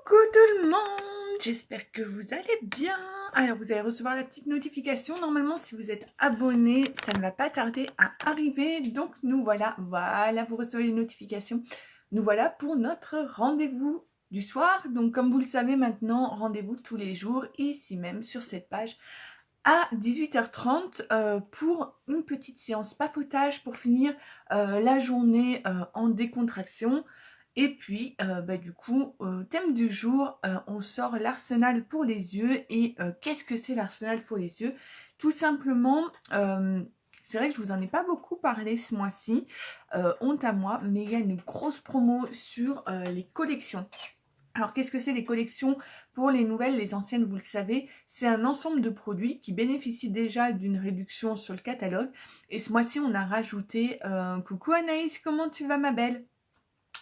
Coucou tout le monde, j'espère que vous allez bien. Alors vous allez recevoir la petite notification. Normalement si vous êtes abonné, ça ne va pas tarder à arriver. Donc nous voilà, vous recevez les notifications. Nous voilà pour notre rendez-vous du soir. Donc comme vous le savez maintenant, rendez-vous tous les jours ici même sur cette page à 18h30 pour une petite séance papotage pour finir la journée en décontraction. Et puis, du coup, thème du jour, on sort l'arsenal pour les yeux. Et qu'est-ce que c'est l'arsenal pour les yeux? Tout simplement, c'est vrai que je vous en ai pas beaucoup parlé ce mois-ci, honte à moi, mais il y a une grosse promo sur les collections. Alors, qu'est-ce que c'est les collections? Pour les nouvelles, les anciennes, vous le savez, c'est un ensemble de produits qui bénéficient déjà d'une réduction sur le catalogue. Et ce mois-ci, on a rajouté... coucou Anaïs, comment tu vas ma belle?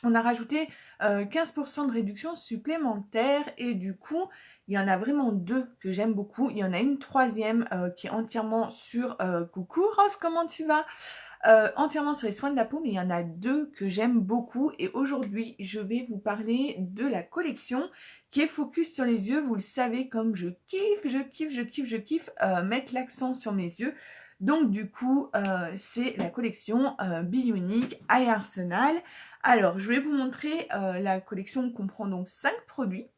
On a rajouté 15% de réduction supplémentaire et du coup, il y en a vraiment deux que j'aime beaucoup. Il y en a une troisième qui est entièrement sur... coucou Rose, comment tu vas? Entièrement sur les soins de la peau, mais il y en a deux que j'aime beaucoup. Et aujourd'hui, je vais vous parler de la collection qui est focus sur les yeux. Vous le savez, comme je kiffe mettre l'accent sur mes yeux. Donc du coup, c'est la collection Bionic Eye Arsenal. Alors, je vais vous montrer, la collection comprend donc 5 produits.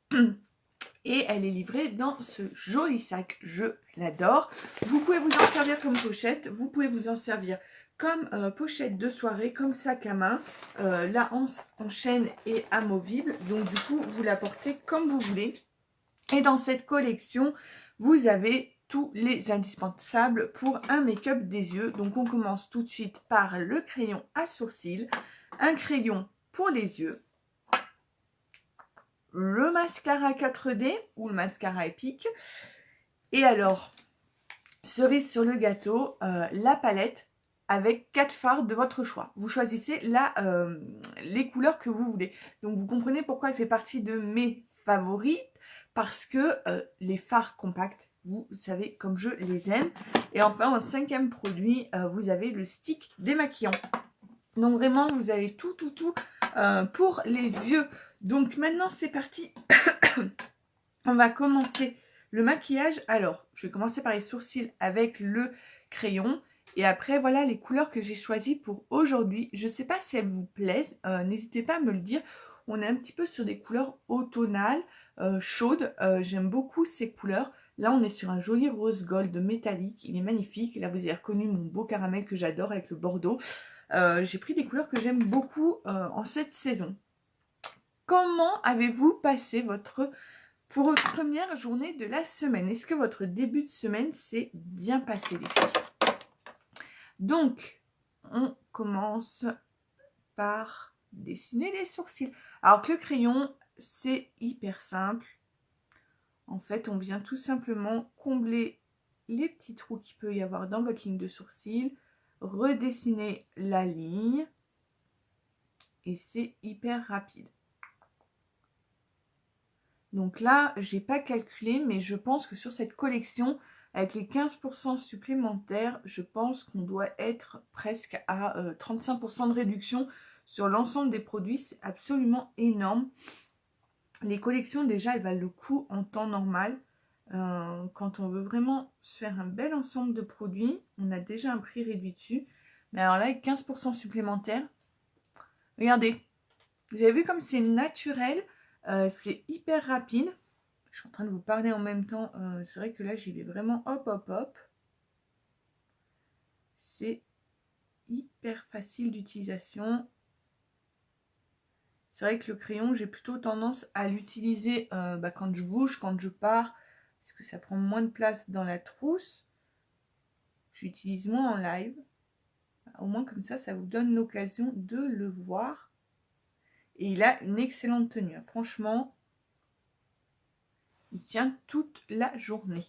Et elle est livrée dans ce joli sac, je l'adore. Vous pouvez vous en servir comme pochette, vous pouvez vous en servir comme pochette de soirée, comme sac à main. La hanse en chaîne est amovible, donc du coup, vous la portez comme vous voulez. Et dans cette collection, vous avez tous les indispensables pour un make-up des yeux. Donc, on commence tout de suite par le crayon à sourcils, un crayon pour les yeux, le mascara 4D ou le mascara épique. Et alors, cerise sur le gâteau, la palette avec 4 fards de votre choix. Vous choisissez là les couleurs que vous voulez. Donc, vous comprenez pourquoi elle fait partie de mes favorites. Parce que les fards compacts, vous savez comme je les aime. Et enfin, en 5e produit, vous avez le stick démaquillant. Donc, vraiment, vous avez tout pour les yeux. Donc, maintenant, c'est parti. On va commencer le maquillage. Alors, je vais commencer par les sourcils avec le crayon. Et après, voilà les couleurs que j'ai choisies pour aujourd'hui. Je ne sais pas si elles vous plaisent. N'hésitez pas à me le dire. On est un petit peu sur des couleurs automnales, chaudes. J'aime beaucoup ces couleurs. Là, on est sur un joli rose gold métallique. Il est magnifique. Là, vous avez reconnu mon beau caramel que j'adore avec le bordeaux. J'ai pris des couleurs que j'aime beaucoup en cette saison. Comment avez-vous passé pour votre première journée de la semaine? Est-ce que votre début de semaine s'est bien passé, les filles? Donc, on commence par dessiner les sourcils. Alors que le crayon, c'est hyper simple. En fait, on vient tout simplement combler les petits trous qu'il peut y avoir dans votre ligne de sourcil, redessiner la ligne, et c'est hyper rapide. Donc là, j'ai pas calculé, mais je pense que sur cette collection, avec les 15% supplémentaires, je pense qu'on doit être presque à 35% de réduction sur l'ensemble des produits. C'est absolument énorme. Les collections, déjà, elles valent le coup en temps normal. Quand on veut vraiment se faire un bel ensemble de produits, on a déjà un prix réduit dessus. Mais alors là, avec 15% supplémentaires, regardez. Vous avez vu comme c'est naturel. C'est hyper rapide. Je suis en train de vous parler en même temps. C'est vrai que là, j'y vais vraiment hop. C'est hyper facile d'utilisation. C'est vrai que le crayon, j'ai plutôt tendance à l'utiliser quand je bouge, quand je pars, parce que ça prend moins de place dans la trousse. J'utilise moins en live. Au moins comme ça vous donne l'occasion de le voir. Et il a une excellente tenue. Franchement, il tient toute la journée.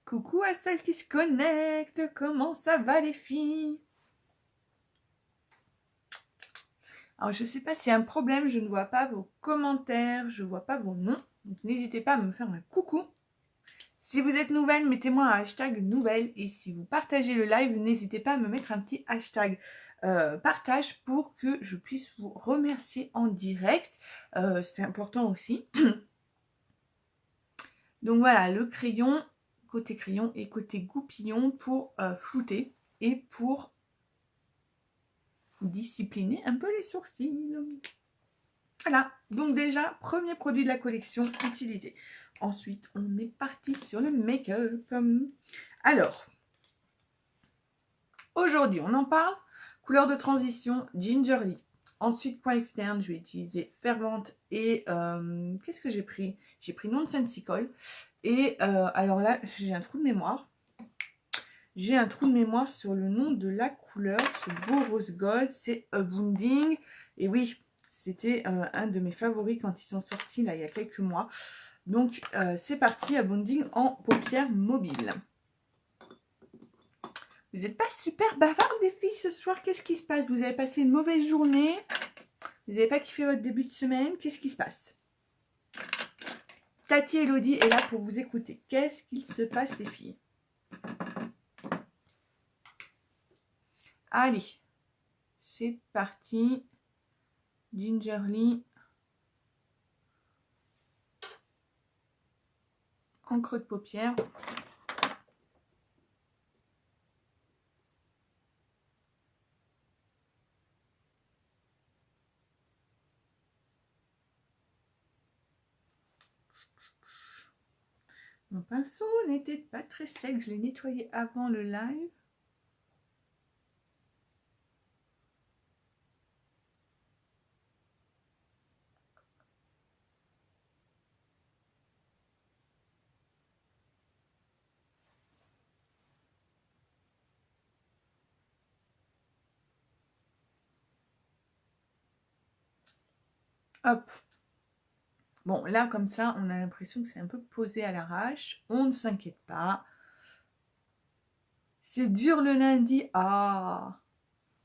Coucou à celles qui se connectent. Comment ça va les filles? Alors je ne sais pas s'il y a un problème. Je ne vois pas vos commentaires. Je ne vois pas vos noms. Donc n'hésitez pas à me faire un coucou. Si vous êtes nouvelle, mettez-moi un hashtag nouvelle. Et si vous partagez le live, n'hésitez pas à me mettre un petit hashtag. partage pour que je puisse vous remercier en direct. C'est important aussi. Donc voilà, le crayon, côté crayon et côté goupillon pour flouter et pour discipliner un peu les sourcils. Voilà, donc déjà, premier produit de la collection utilisé. Ensuite, on est parti sur le make-up. Alors, aujourd'hui, on en parle. Couleur de transition, Gingerly. Ensuite, coin externe, je vais utiliser Fervente et qu'est-ce que j'ai pris? J'ai pris Nonsensical. Et alors là, j'ai un trou de mémoire. J'ai un trou de mémoire sur le nom de la couleur, ce beau rose gold, c'est Abounding. Et oui, c'était un de mes favoris quand ils sont sortis là il y a quelques mois. Donc c'est parti, Abounding en paupières mobiles. Vous n'êtes pas super bavardes les filles ce soir, qu'est-ce qui se passe? Vous avez passé une mauvaise journée? Vous n'avez pas kiffé votre début de semaine? Qu'est-ce qui se passe? Tati Elodie est là pour vous écouter. Qu'est-ce qu'il se passe les filles? Allez, c'est parti. Gingerly. En creux de paupière. Mon pinceau n'était pas très sec, je l'ai nettoyé avant le live. Hop. Bon, là, comme ça, on a l'impression que c'est un peu posé à l'arrache. On ne s'inquiète pas. C'est dur le lundi. Ah,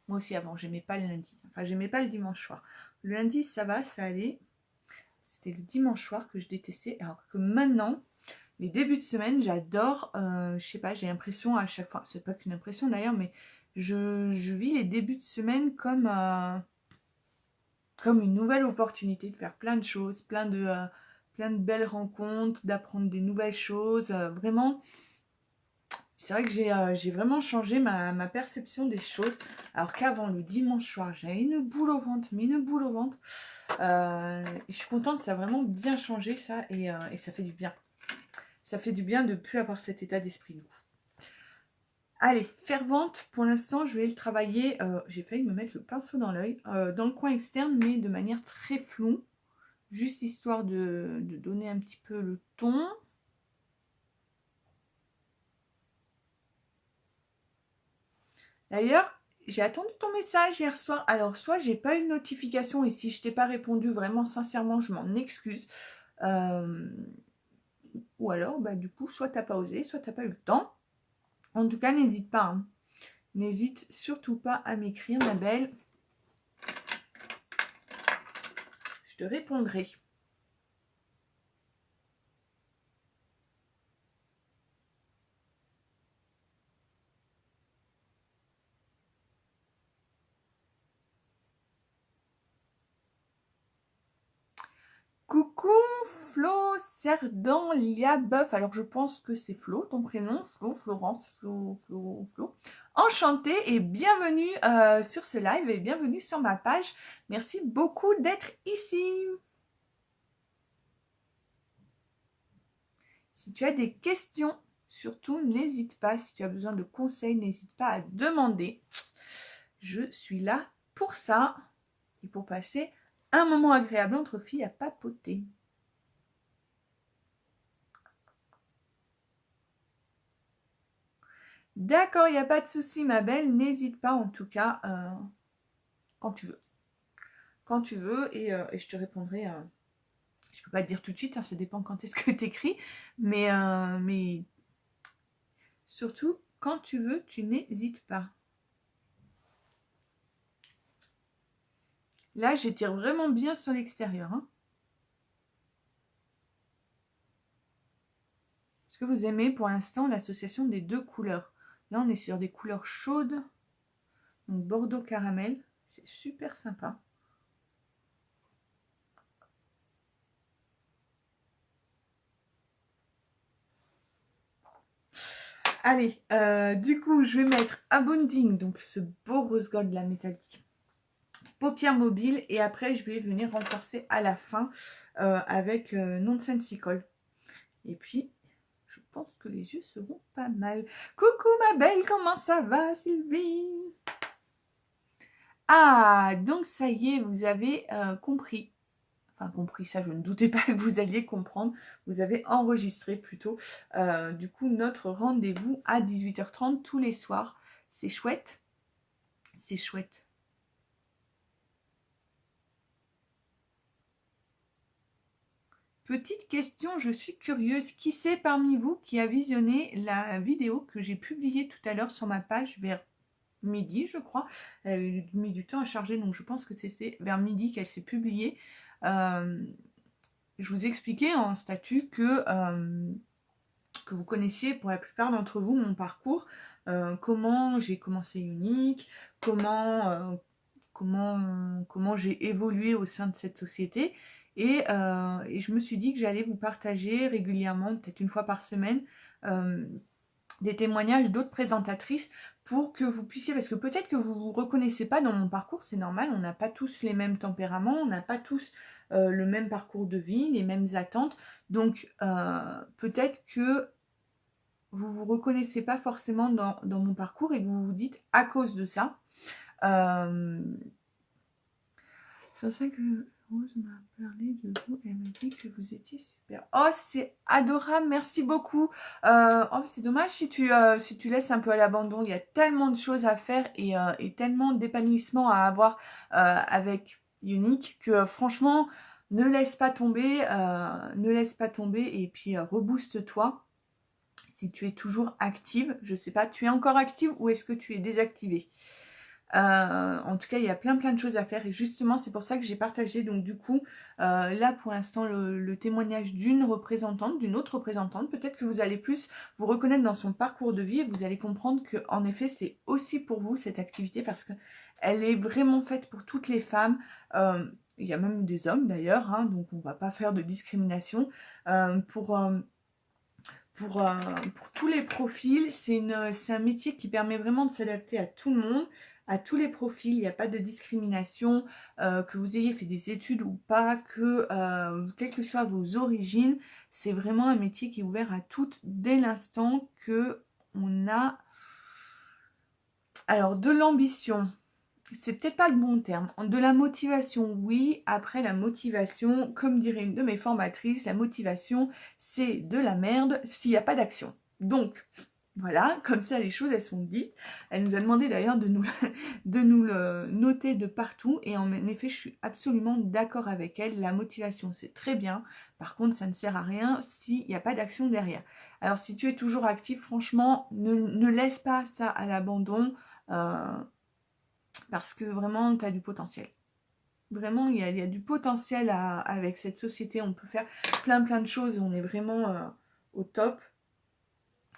moi aussi, avant, j'aimais pas le lundi. Enfin, j'aimais pas le dimanche soir. Le lundi, ça va, ça allait. C'était le dimanche soir que je détestais. Alors que maintenant, les débuts de semaine, j'adore. Je sais pas, j'ai l'impression à chaque fois. C'est pas qu'une impression d'ailleurs, mais je vis les débuts de semaine comme une nouvelle opportunité de faire plein de choses, plein de belles rencontres, d'apprendre des nouvelles choses. Vraiment, c'est vrai que j'ai vraiment changé ma perception des choses. Alors qu'avant, le dimanche soir, j'avais une boule au ventre, mais une boule au ventre. Je suis contente, ça a vraiment bien changé ça et ça fait du bien. Ça fait du bien de ne plus avoir cet état d'esprit du coup. Allez, Fervente, pour l'instant, je vais le travailler. J'ai failli me mettre le pinceau dans l'œil, dans le coin externe, mais de manière très floue. Juste histoire de donner un petit peu le ton. D'ailleurs, j'ai attendu ton message hier soir. Alors, soit j'ai pas eu de notification et si je t'ai pas répondu, vraiment, sincèrement, je m'en excuse. Ou alors, bah, du coup, soit t'as pas osé, soit t'as pas eu le temps. En tout cas, n'hésite pas. Hein. N'hésite surtout pas à m'écrire, ma belle. Je te répondrai. Coucou Flo Cerdan Liabeuf. Alors je pense que c'est Flo, ton prénom. Flo, Florence, Flo. Enchantée et bienvenue sur ce live et bienvenue sur ma page. Merci beaucoup d'être ici. Si tu as des questions, surtout n'hésite pas. Si tu as besoin de conseils, n'hésite pas à demander. Je suis là pour ça et pour passer un moment agréable entre filles à papoter. D'accord, il n'y a pas de souci, ma belle. N'hésite pas, en tout cas, quand tu veux. Quand tu veux, et je te répondrai. Je ne peux pas te dire tout de suite, hein, ça dépend quand est-ce que tu écris. Mais surtout, quand tu veux, tu n'hésites pas. Là, j'étire vraiment bien sur l'extérieur. Hein. Est-ce que vous aimez pour l'instant l'association des deux couleurs? Là, on est sur des couleurs chaudes. Donc Bordeaux caramel, c'est super sympa. Allez, du coup, je vais mettre Abounding, donc ce beau rose gold la métallique. Paupières mobiles et après, je vais venir renforcer à la fin avec Nonsensical. Et puis, je pense que les yeux seront pas mal. Coucou ma belle, comment ça va Sylvie? Ah, donc ça y est, vous avez compris. Enfin, compris, ça je ne doutais pas que vous alliez comprendre. Vous avez enregistré plutôt, du coup, notre rendez-vous à 18h30 tous les soirs. C'est chouette. C'est chouette. Petite question, je suis curieuse. Qui c'est parmi vous qui a visionné la vidéo que j'ai publiée tout à l'heure sur ma page vers midi, je crois. Elle a mis du temps à charger, donc je pense que c'est vers midi qu'elle s'est publiée. Je vous expliquais en statut que vous connaissiez pour la plupart d'entre vous mon parcours, comment j'ai commencé Unique, comment j'ai évolué au sein de cette société. Et je me suis dit que j'allais vous partager régulièrement, peut-être une fois par semaine, des témoignages d'autres présentatrices pour que vous puissiez, parce que peut-être que vous ne vous reconnaissez pas dans mon parcours, c'est normal, on n'a pas tous les mêmes tempéraments, on n'a pas tous le même parcours de vie, les mêmes attentes, donc peut-être que vous ne vous reconnaissez pas forcément dans mon parcours et que vous vous dites à cause de ça. C'est pour ça que Rose m'a parlé de vous, elle m'a dit que vous étiez super. Oh, c'est adorable, merci beaucoup. Oh, c'est dommage si tu laisses un peu à l'abandon. Il y a tellement de choses à faire et tellement d'épanouissement à avoir avec Unique que franchement, ne laisse pas tomber, et puis rebooste-toi. Si tu es toujours active, je sais pas, tu es encore active ou est-ce que tu es désactivée? En tout cas, il y a plein de choses à faire et justement, c'est pour ça que j'ai partagé donc du coup, là pour l'instant, le témoignage d'une autre représentante. Peut-être que vous allez plus vous reconnaître dans son parcours de vie et vous allez comprendre que en effet, c'est aussi pour vous cette activité parce que elle est vraiment faite pour toutes les femmes. Il y a même des hommes d'ailleurs, hein, donc on va pas faire de discrimination. Pour tous les profils, c'est un métier qui permet vraiment de s'adapter à tout le monde, à tous les profils. Il n'y a pas de discrimination, que vous ayez fait des études ou pas, quelles que soient vos origines, c'est vraiment un métier qui est ouvert à toutes dès l'instant que on a alors de l'ambition. C'est peut-être pas le bon terme. De la motivation, oui. Après, la motivation, comme dirait une de mes formatrices, la motivation, c'est de la merde s'il n'y a pas d'action. Donc, voilà, comme ça, les choses, elles sont dites. Elle nous a demandé d'ailleurs de nous le noter de partout. Et en effet, je suis absolument d'accord avec elle. La motivation, c'est très bien. Par contre, ça ne sert à rien s'il n'y a pas d'action derrière. Alors, si tu es toujours actif, franchement, ne laisse pas ça à l'abandon. Parce que vraiment, tu as du potentiel. Vraiment, il y a du potentiel avec cette société. On peut faire plein de choses. On est vraiment au top.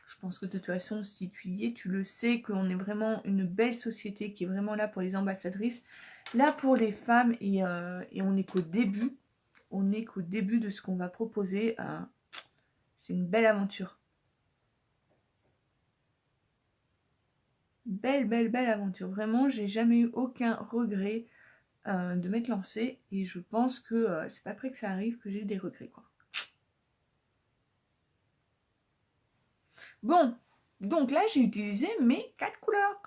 Je pense que de toute façon, si tu y es, tu le sais, qu'on est vraiment une belle société qui est vraiment là pour les ambassadrices, là pour les femmes. Et on n'est qu'au début. On n'est qu'au début de ce qu'on va proposer. C'est une belle aventure. Belle aventure. Vraiment, j'ai jamais eu aucun regret de m'être lancée et je pense que c'est pas après que ça arrive que j'ai des regrets quoi. Bon, donc là j'ai utilisé mes 4 couleurs.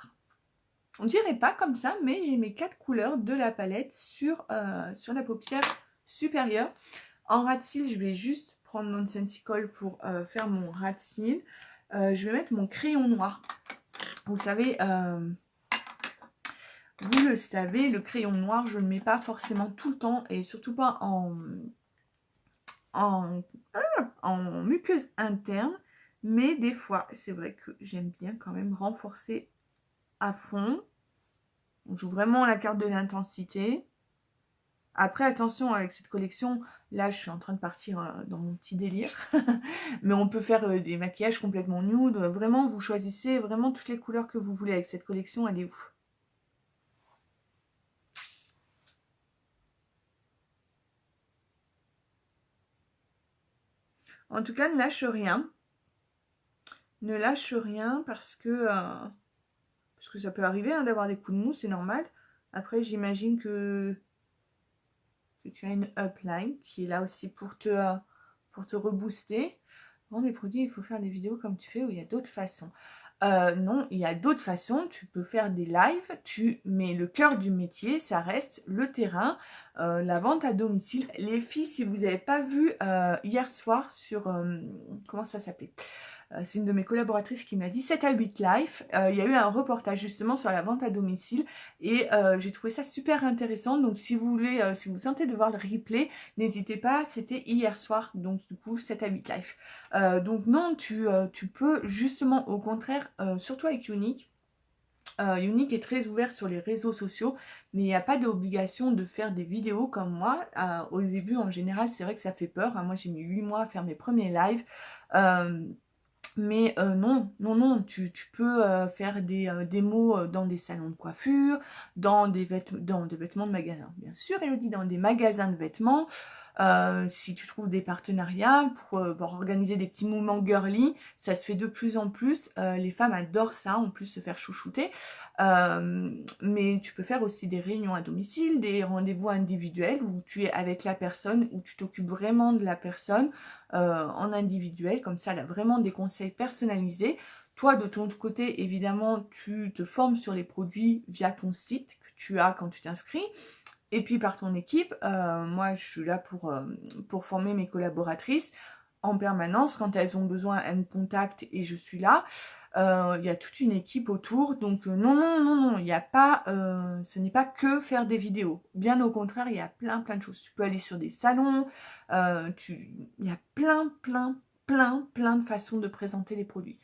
On dirait pas comme ça, mais j'ai mes 4 couleurs de la palette sur la paupière supérieure. En ras de cils, je vais juste prendre Nonsensical pour faire mon ras de cils. Je vais mettre mon crayon noir. Vous savez, vous le savez, le crayon noir, je ne le mets pas forcément tout le temps et surtout pas en muqueuse interne. Mais des fois, c'est vrai que j'aime bien quand même renforcer à fond. On joue vraiment la carte de l'intensité. Après, attention, avec cette collection, là, je suis en train de partir dans mon petit délire. Mais on peut faire des maquillages complètement nude. Vraiment, vous choisissez vraiment toutes les couleurs que vous voulez avec cette collection. Elle est ouf. En tout cas, ne lâche rien. Ne lâche rien parce que ça peut arriver hein, d'avoir des coups de mou, c'est normal. Après, j'imagine que tu as une upline qui est là aussi pour te rebooster. Bon, les produits, il faut faire des vidéos comme tu fais ou il y a d'autres façons. Non, il y a d'autres façons. Tu peux faire des lives, mais le cœur du métier, ça reste le terrain, la vente à domicile. Les filles, si vous n'avez pas vu hier soir sur... comment ça s'appelait? C'est une de mes collaboratrices qui m'a dit 7 à 8 live. Il y a eu un reportage justement sur la vente à domicile et j'ai trouvé ça super intéressant. Donc si vous voulez, si vous sentez de voir le replay, n'hésitez pas, c'était hier soir, donc du coup 7 à 8 live. Donc non, tu peux justement au contraire, surtout avec Unique, Unique est très ouvert sur les réseaux sociaux, mais il n'y a pas d'obligation de faire des vidéos comme moi. Au début, en général, c'est vrai que ça fait peur. Hein. Moi, j'ai mis 8 mois à faire mes premiers lives. Mais non, tu peux faire des démos dans des salons de coiffure, dans des vêtements de magasin. Bien sûr, Elodie, dans des magasins de vêtements. Si tu trouves des partenariats pour organiser des petits moments girly, ça se fait de plus en plus. Les femmes adorent ça, en plus se faire chouchouter. Mais tu peux faire aussi des réunions à domicile, des rendez-vous individuels où tu es avec la personne, où tu t'occupes vraiment de la personne en individuel. Comme ça, elle a vraiment des conseils personnalisés. Toi, de ton côté, évidemment, tu te formes sur les produits via ton site que tu as quand tu t'inscris. Et puis par ton équipe, moi je suis là pour former mes collaboratrices en permanence. Quand elles ont besoin, elles me contactent et je suis là. Il y a toute une équipe autour. Donc non, il n'y a pas, ce n'est pas que faire des vidéos. Bien au contraire, il y a plein de choses. Tu peux aller sur des salons, il y a plein de façons de présenter les produits.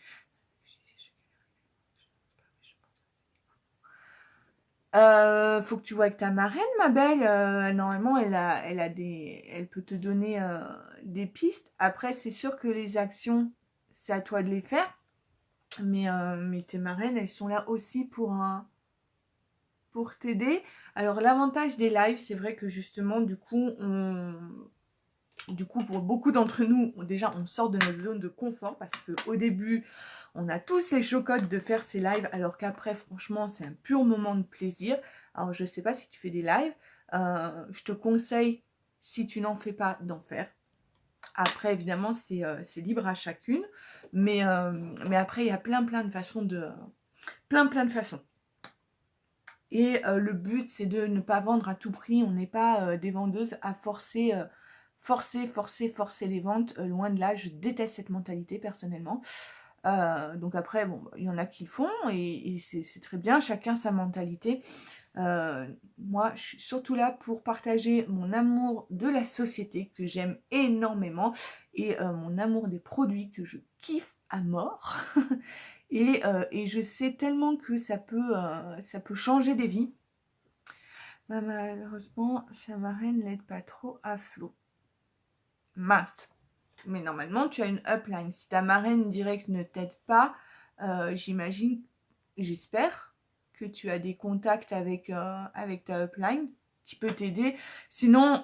Faut que tu vois avec ta marraine, ma belle. Normalement, elle peut te donner des pistes. Après, c'est sûr que les actions, c'est à toi de les faire. Mais tes marraines, elles sont là aussi pour t'aider. Alors, l'avantage des lives, c'est vrai que justement, du coup, pour beaucoup d'entre nous, déjà, on sort de notre zone de confort parce qu'au début, on a tous les chocottes de faire ces lives, alors qu'après, franchement, c'est un pur moment de plaisir. Alors, je ne sais pas si tu fais des lives. Je te conseille, si tu n'en fais pas, d'en faire. Après, évidemment, c'est libre à chacune. Mais après, il y a plein de façons plein de façons. Et le but, c'est de ne pas vendre à tout prix. On n'est pas des vendeuses à forcer les ventes. Loin de là, je déteste cette mentalité personnellement. Donc après, bon, il y en a qui le font et c'est très bien, chacun sa mentalité. Moi, je suis surtout là pour partager mon amour de la société que j'aime énormément et mon amour des produits que je kiffe à mort. Et je sais tellement que ça peut changer des vies. Malheureusement, sa marraine n'aide pas trop à flot. Mince. Mais normalement, tu as une upline. Si ta marraine directe ne t'aide pas, j'espère que tu as des contacts avec ta upline qui peut t'aider. Sinon,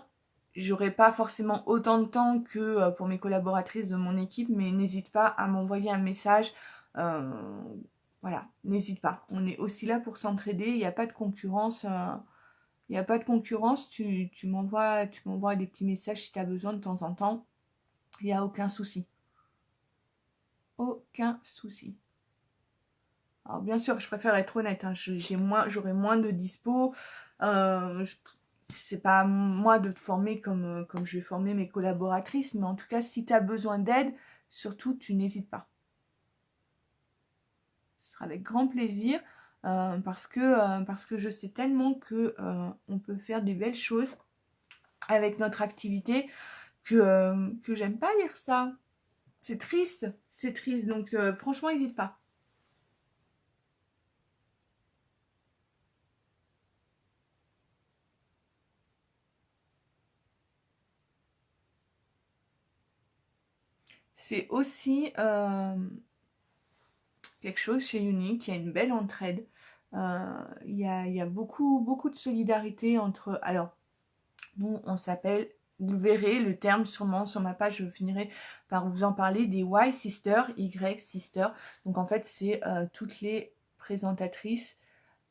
j'aurai pas forcément autant de temps que pour mes collaboratrices de mon équipe, mais n'hésite pas à m'envoyer un message. Voilà, n'hésite pas. On est aussi là pour s'entraider. Il n'y a pas de concurrence. Il n'y a pas de concurrence. Tu m'envoies des petits messages si tu as besoin de temps en temps. Il n'y a aucun souci. Aucun souci. Alors bien sûr, je préfère être honnête. Hein. J'aurai moins de dispo. C'est pas moi de te former comme je vais former mes collaboratrices. Mais en tout cas, si tu as besoin d'aide, surtout, tu n'hésites pas. Ce sera avec grand plaisir. Parce que je sais tellement que on peut faire des belles choses avec notre activité que j'aime pas lire ça. C'est triste, donc franchement, n'hésite pas. C'est aussi quelque chose chez Unique, il y a une belle entraide. Il y a beaucoup de solidarité entre... Alors, nous, on s'appelle vous verrez le terme sûrement sur ma page, je finirai par vous en parler, des Y Sisters, Y Sisters. Donc en fait, c'est toutes les présentatrices.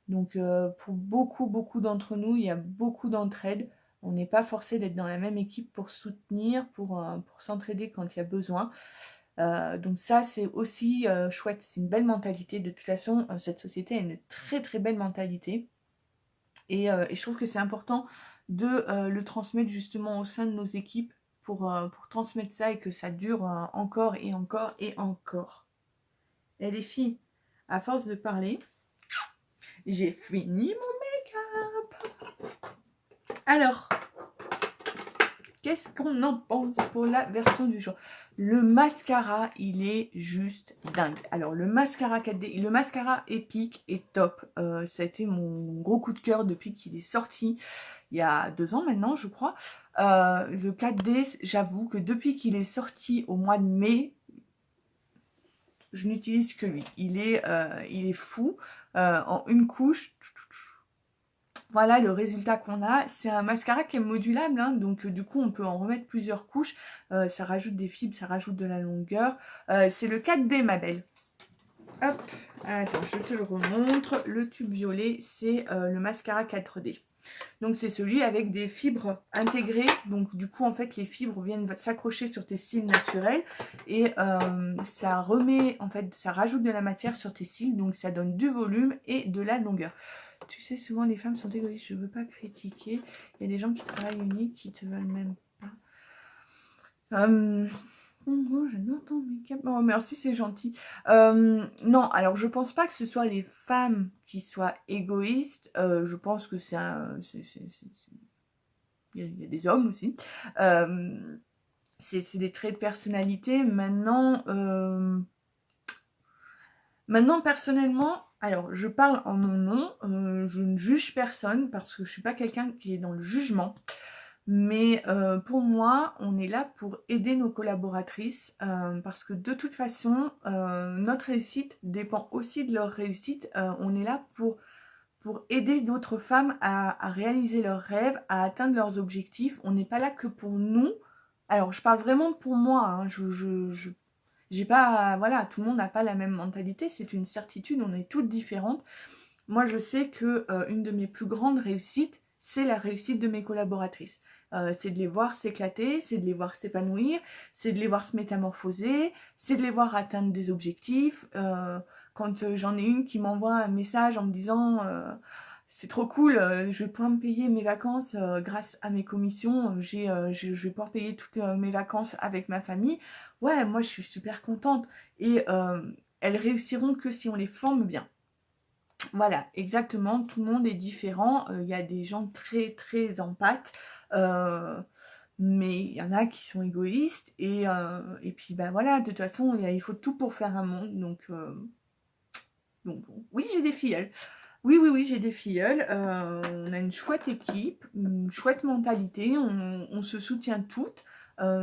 Donc pour beaucoup d'entre nous, il y a beaucoup d'entraide. On n'est pas forcé d'être dans la même équipe pour soutenir, pour s'entraider quand il y a besoin. Donc ça, c'est aussi chouette, c'est une belle mentalité. De toute façon, cette société a une très belle mentalité. Et je trouve que c'est important de le transmettre justement au sein de nos équipes pour transmettre ça et que ça dure encore et encore et encore. Et les filles, à force de parler, j'ai fini mon make-up. Alors, qu'est-ce qu'on en pense pour la version du jour? Le mascara, il est juste dingue. Alors, le mascara 4D, le mascara Epic est top. Ça a été mon gros coup de cœur depuis qu'il est sorti, il y a 2 ans maintenant, je crois. Le 4D, j'avoue que depuis qu'il est sorti au mois de mai, je n'utilise que lui. Il est fou. En une couche, voilà le résultat qu'on a. C'est un mascara qui est modulable, hein, donc du coup on peut en remettre plusieurs couches. Ça rajoute des fibres, ça rajoute de la longueur. C'est le 4D, ma belle. Hop, attends, je te le remontre. Le tube violet, c'est le mascara 4D. Donc c'est celui avec des fibres intégrées. Donc du coup en fait les fibres viennent s'accrocher sur tes cils naturels et ça remet, en fait ça rajoute de la matière sur tes cils, donc ça donne du volume et de la longueur. Tu sais, souvent les femmes sont égoïstes, je veux pas critiquer. Il y a des gens qui travaillent uniques qui te veulent même pas. Oh, j'adore ton make-up. Oh, merci, c'est gentil. Non, alors je pense pas que ce soit les femmes qui soient égoïstes. Je pense que c'est un... Il y a des hommes aussi. C'est des traits de personnalité. Maintenant, personnellement, alors je parle en mon nom. Je ne juge personne parce que je suis pas quelqu'un qui est dans le jugement. Mais pour moi, on est là pour aider nos collaboratrices parce que de toute façon, notre réussite dépend aussi de leur réussite. On est là pour aider d'autres femmes à réaliser leurs rêves, à atteindre leurs objectifs. On n'est pas là que pour nous. Alors, je parle vraiment pour moi. Hein. J'ai pas, voilà, tout le monde n'a pas la même mentalité. C'est une certitude. On est toutes différentes. Moi, je sais que une de mes plus grandes réussites, c'est la réussite de mes collaboratrices. C'est de les voir s'éclater, c'est de les voir s'épanouir, c'est de les voir se métamorphoser, c'est de les voir atteindre des objectifs. Quand j'en ai une qui m'envoie un message en me disant c'est trop cool, je vais pouvoir me payer mes vacances grâce à mes commissions, je vais pouvoir payer toutes mes vacances avec ma famille. Ouais, moi je suis super contente. Et elles réussiront que si on les forme bien. Voilà, exactement, tout le monde est différent. Il y a des gens très empathes, mais il y en a qui sont égoïstes. Et puis, ben voilà, de toute façon, il faut tout pour faire un monde. Donc oui, j'ai des filleuls. Oui, j'ai des filleuls. On a une chouette équipe, une chouette mentalité. On se soutient toutes.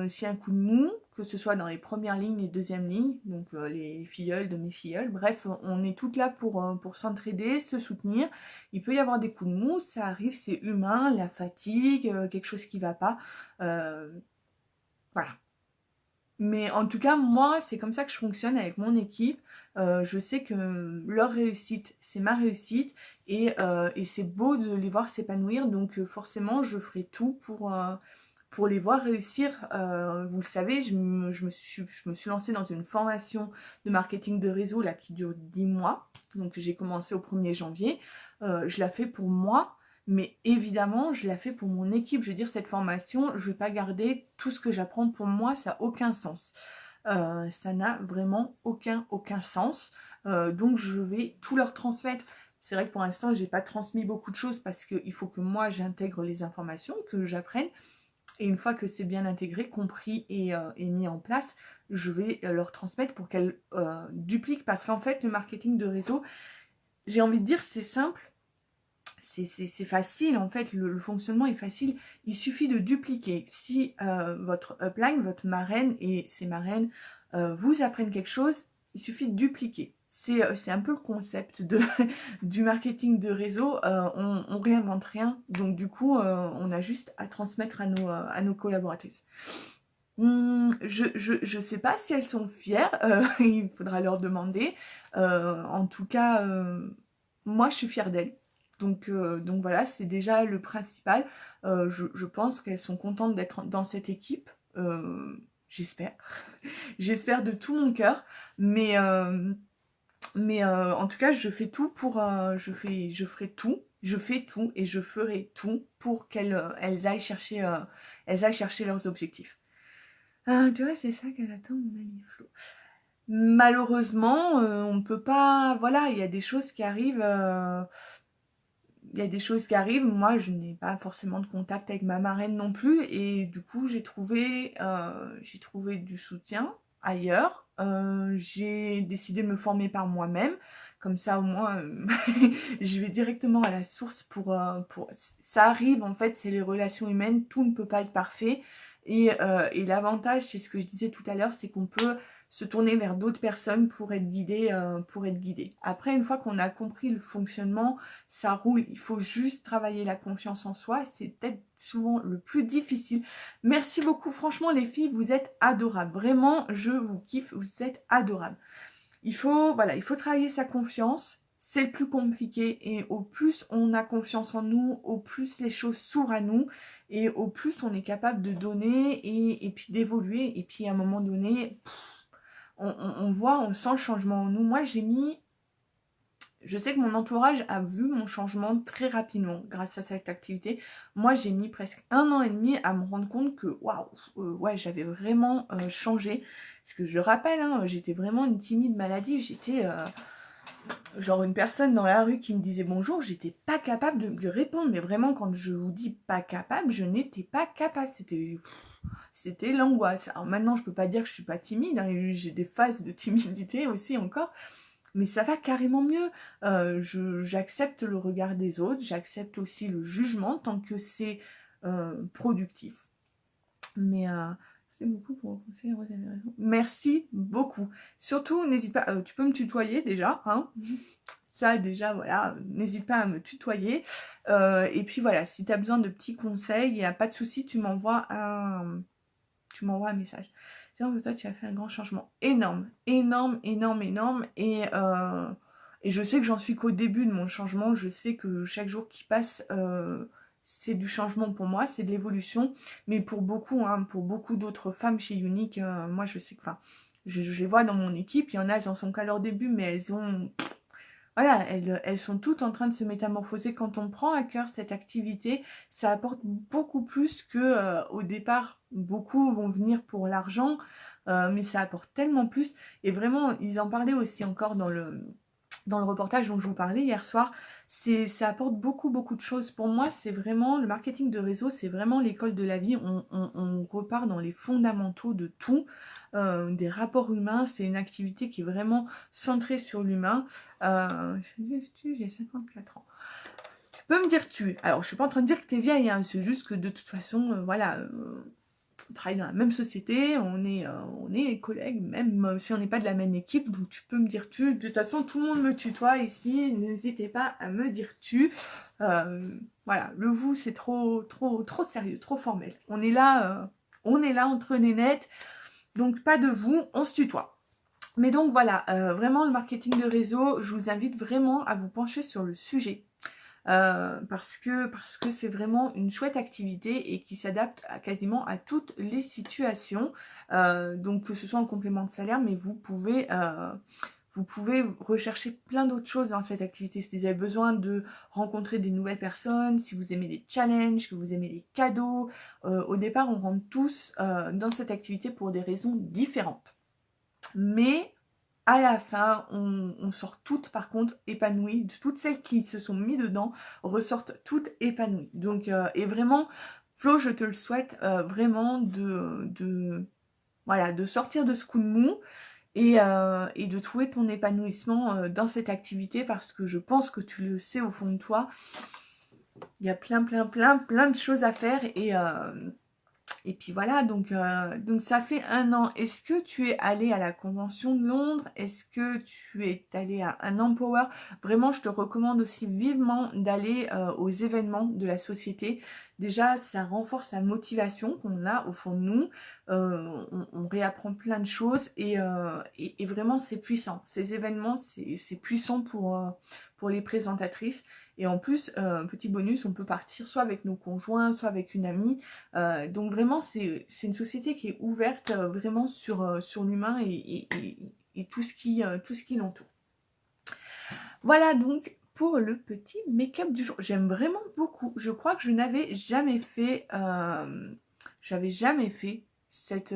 S'il y a un coup de mou, que ce soit dans les premières lignes et deuxièmes lignes, donc les filleuls de mes filleuls, bref, on est toutes là pour s'entraider, se soutenir. Il peut y avoir des coups de mou, ça arrive, c'est humain, la fatigue, quelque chose qui va pas. Voilà. Mais en tout cas, moi, c'est comme ça que je fonctionne avec mon équipe. Je sais que leur réussite, c'est ma réussite. Et c'est beau de les voir s'épanouir. Donc forcément, je ferai tout pour les voir réussir. Vous le savez, je me suis lancée dans une formation de marketing de réseau là, qui dure 10 mois. Donc j'ai commencé au 1er janvier. Je la fais pour moi. Mais évidemment, je la fais pour mon équipe. Je veux dire, cette formation, je ne vais pas garder tout ce que j'apprends pour moi, ça n'a aucun sens. Ça n'a vraiment aucun sens. Donc, je vais tout leur transmettre. C'est vrai que pour l'instant, je n'ai pas transmis beaucoup de choses parce qu'il faut que moi, j'intègre les informations, que j'apprenne. Et une fois que c'est bien intégré, compris et mis en place, je vais leur transmettre pour qu'elles dupliquent. Parce qu'en fait, le marketing de réseau, j'ai envie de dire, c'est simple. C'est facile, en fait, le fonctionnement est facile. Il suffit de dupliquer. Si votre upline, votre marraine et ses marraines vous apprennent quelque chose, il suffit de dupliquer. c'est un peu le concept du marketing de réseau. On réinvente rien, donc du coup, on a juste à transmettre à nos collaboratrices. Je sais pas si elles sont fières, il faudra leur demander. En tout cas, moi je suis fière d'elles. Donc voilà, c'est déjà le principal. Je pense qu'elles sont contentes d'être dans cette équipe. J'espère. J'espère de tout mon cœur. Mais en tout cas, je fais tout pour... je fais tout et je ferai tout pour qu'elles elles aillent chercher leurs objectifs. Ah, tu vois, c'est ça qu'elle attend, mon ami Flo. Malheureusement, on peut pas... Voilà, il y a des choses qui arrivent. Il y a des choses qui arrivent. Moi, je n'ai pas forcément de contact avec ma marraine non plus. Et du coup, j'ai trouvé du soutien ailleurs. J'ai décidé de me former par moi-même. Comme ça, au moins, je vais directement à la source pour... Ça arrive, en fait, c'est les relations humaines. Tout ne peut pas être parfait. Et l'avantage, c'est ce que je disais tout à l'heure, c'est qu'on peut se tourner vers d'autres personnes pour être guidé, pour être guidé. Après, une fois qu'on a compris le fonctionnement, ça roule. Il faut juste travailler la confiance en soi. C'est peut-être souvent le plus difficile. Merci beaucoup. Franchement, les filles, vous êtes adorables. Vraiment, je vous kiffe. Vous êtes adorables. Voilà, il faut travailler sa confiance. C'est le plus compliqué. Et au plus on a confiance en nous, au plus les choses s'ouvrent à nous. Et au plus on est capable de donner et puis d'évoluer. Et puis à un moment donné, on voit, on sent le changement en nous. Moi, je sais que mon entourage a vu mon changement très rapidement grâce à cette activité. Moi, j'ai mis presque 1 an et demi à me rendre compte que, waouh, ouais, j'avais vraiment changé. Parce que je rappelle, hein, j'étais vraiment une timide maladie. J'étais genre une personne dans la rue qui me disait bonjour, j'étais pas capable de lui répondre. Mais vraiment, quand je vous dis pas capable, je n'étais pas capable. C'était l'angoisse. Alors maintenant, je peux pas dire que je suis pas timide, hein, j'ai des phases de timidité aussi encore, mais ça va carrément mieux. J'accepte le regard des autres, j'accepte aussi le jugement tant que c'est productif. Mais c'est beaucoup pour conseiller. Merci beaucoup. Surtout, n'hésite pas, tu peux me tutoyer déjà, hein. Ça déjà, voilà, n'hésite pas à me tutoyer. Et puis voilà, si tu as besoin de petits conseils, il n'y a pas de souci, tu m'envoies un message. Tiens, toi, tu as fait un grand changement. Énorme, énorme, énorme, énorme. Et je sais que j'en suis qu'au début de mon changement. Je sais que chaque jour qui passe, c'est du changement pour moi, c'est de l'évolution. Mais pour beaucoup, hein, pour beaucoup d'autres femmes chez Unique, moi, je sais que, enfin, je les vois dans mon équipe. Il y en a, elles en sont qu'à leur début, mais voilà, elles sont toutes en train de se métamorphoser. Quand on prend à cœur cette activité, ça apporte beaucoup plus que au départ. Beaucoup vont venir pour l'argent, mais ça apporte tellement plus. Et vraiment, ils en parlaient aussi encore dans le reportage dont je vous parlais hier soir. Ça apporte beaucoup, beaucoup de choses. Pour moi, c'est vraiment, le marketing de réseau, c'est vraiment l'école de la vie. On repart dans les fondamentaux de tout, des rapports humains. C'est une activité qui est vraiment centrée sur l'humain. J'ai 54 ans. Tu peux me dire tu. Alors, je suis pas en train de dire que tu es vieille, hein, c'est juste que de toute façon, voilà, on travaille dans la même société, on est collègues, même si on n'est pas de la même équipe, donc tu peux me dire tu. De toute façon, tout le monde me tutoie ici, n'hésitez pas à me dire tu. Voilà, le vous, c'est trop sérieux, trop formel. On est là entre nénettes, donc pas de vous, on se tutoie. Mais donc voilà, vraiment le marketing de réseau, je vous invite vraiment à vous pencher sur le sujet. Parce que c'est vraiment une chouette activité et qui s'adapte quasiment à toutes les situations. Donc que ce soit en complément de salaire, mais vous pouvez rechercher plein d'autres choses dans cette activité. Si vous avez besoin de rencontrer des nouvelles personnes, si vous aimez les challenges, que vous aimez les cadeaux, au départ on rentre tous dans cette activité pour des raisons différentes. Mais à la fin, on sort toutes par contre épanouies. Toutes celles qui se sont mis dedans ressortent toutes épanouies. Donc, et vraiment, Flo, je te le souhaite vraiment voilà, de sortir de ce coup de mou et de trouver ton épanouissement dans cette activité parce que je pense que tu le sais au fond de toi. Il y a plein de choses à faire Et puis voilà, donc ça fait 1 an. Est-ce que tu es allé à la convention de Londres? Est-ce que tu es allé à un Empower? Vraiment, je te recommande aussi vivement d'aller aux événements de la société. Déjà, ça renforce la motivation qu'on a au fond de nous. On réapprend plein de choses et vraiment, c'est puissant. Ces événements, c'est puissant pour les présentatrices. Et en plus, petit bonus, on peut partir soit avec nos conjoints, soit avec une amie. Donc vraiment, c'est une société qui est ouverte vraiment sur l'humain et tout ce qui l'entoure. Voilà donc pour le petit make-up du jour. J'aime vraiment beaucoup. Je crois que je n'avais jamais fait, cette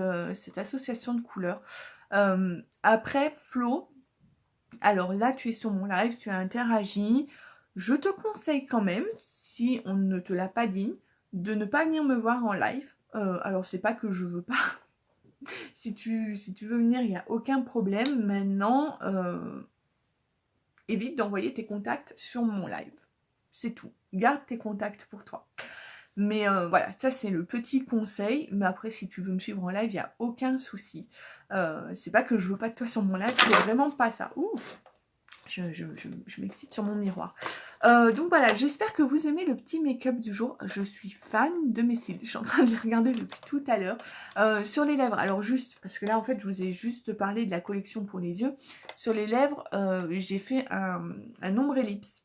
association de couleurs. Après, Flo, alors là, tu es sur mon live, tu as interagi. Je te conseille quand même, si on ne te l'a pas dit, de ne pas venir me voir en live. Alors, c'est pas que je veux pas. Si tu veux venir, il n'y a aucun problème. Maintenant, évite d'envoyer tes contacts sur mon live. C'est tout. Garde tes contacts pour toi. Mais voilà, ça c'est le petit conseil. Mais après, si tu veux me suivre en live, il n'y a aucun souci. C'est pas que je veux pas de toi sur mon live, c'est vraiment pas ça. Ouh, je m'excite sur mon miroir. Donc voilà, j'espère que vous aimez le petit make-up du jour. Je suis fan de mes styles. Je suis en train de les regarder depuis tout à l'heure. Sur les lèvres, alors juste, parce que là en fait je vous ai juste parlé de la collection pour les yeux. Sur les lèvres, j'ai fait un ombre ellipse.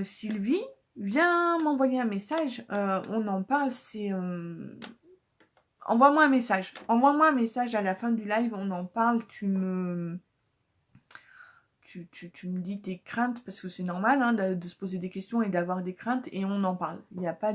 Sylvie, viens m'envoyer un message. On en parle, c'est... Envoie-moi un message. Envoie-moi un message à la fin du live, on en parle, tu me dis tes craintes, parce que c'est normal hein, de se poser des questions et d'avoir des craintes, et on en parle. Il n'y a pas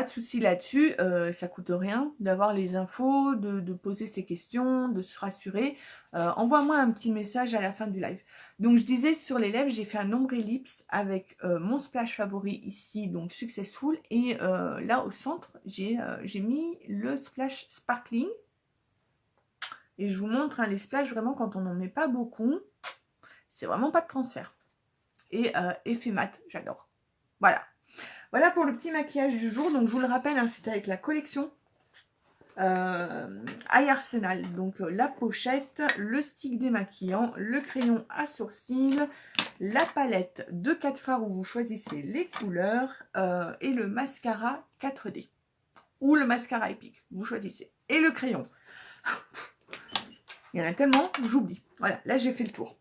de souci là-dessus. Ça coûte rien d'avoir les infos, de poser ses questions, de se rassurer. Envoie-moi un petit message à la fin du live. Donc je disais, sur les lèvres, j'ai fait un ombre ellipse avec mon splash favori ici, donc Successful, et là au centre, j'ai mis le splash sparkling. Et je vous montre hein, les splashes, vraiment, quand on n'en met pas beaucoup, c'est vraiment pas de transfert. Et effet mat, j'adore. Voilà. Voilà pour le petit maquillage du jour. Donc, je vous le rappelle, hein, c'était avec la collection Eye Arsenal. Donc, la pochette, le stick démaquillant, le crayon à sourcils, la palette de 4 fards où vous choisissez les couleurs et le mascara 4D. Ou le mascara épique, vous choisissez. Et le crayon. Il y en a tellement, j'oublie. Voilà, là j'ai fait le tour.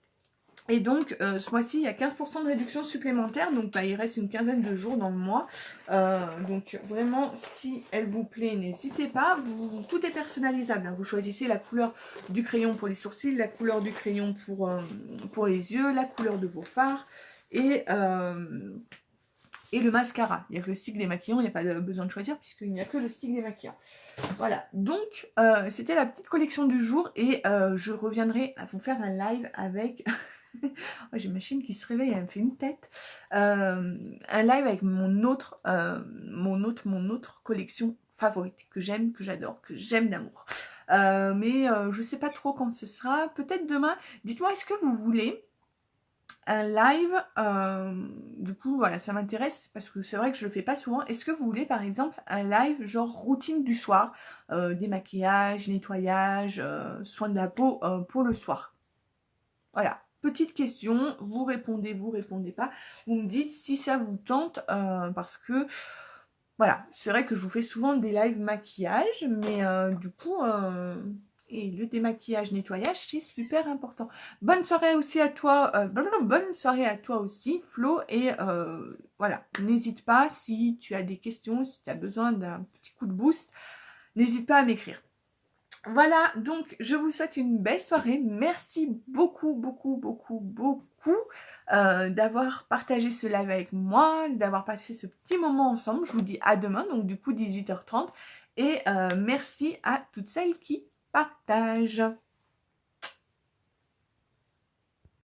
Et donc, ce mois-ci, il y a 15% de réduction supplémentaire. Donc, il reste une quinzaine de jours dans le mois. Donc, vraiment, si elle vous plaît, n'hésitez pas. Tout est personnalisable. Hein. Vous choisissez la couleur du crayon pour les sourcils, la couleur du crayon pour les yeux, la couleur de vos fards et le mascara. Il n'y a que le stick démaquillant, il n'y a pas besoin de choisir puisqu'il n'y a que le stick démaquillant. Voilà, donc c'était la petite collection du jour et je reviendrai à vous faire un live avec... Oh, j'ai ma chienne qui se réveille, elle me fait une tête. Un live avec mon autre collection favorite, que j'aime, que j'adore, que j'aime d'amour. Mais je sais pas trop quand ce sera, peut-être demain. Dites-moi, est-ce que vous voulez un live, du coup voilà, ça m'intéresse parce que c'est vrai que je le fais pas souvent. Est-ce que vous voulez par exemple un live genre routine du soir, démaquillage, nettoyage, soins de la peau pour le soir? Voilà, petite question, vous répondez pas, vous me dites si ça vous tente parce que voilà, c'est vrai que je vous fais souvent des lives maquillage, mais du coup et le démaquillage, nettoyage, c'est super important. Bonne soirée aussi à toi, bonne soirée à toi aussi, Flo. Et voilà, n'hésite pas si tu as des questions, si tu as besoin d'un petit coup de boost, n'hésite pas à m'écrire. Voilà, donc je vous souhaite une belle soirée. Merci beaucoup, beaucoup, beaucoup, beaucoup d'avoir partagé ce live avec moi, d'avoir passé ce petit moment ensemble. Je vous dis à demain, donc du coup 18h30. Et merci à toutes celles qui partagent.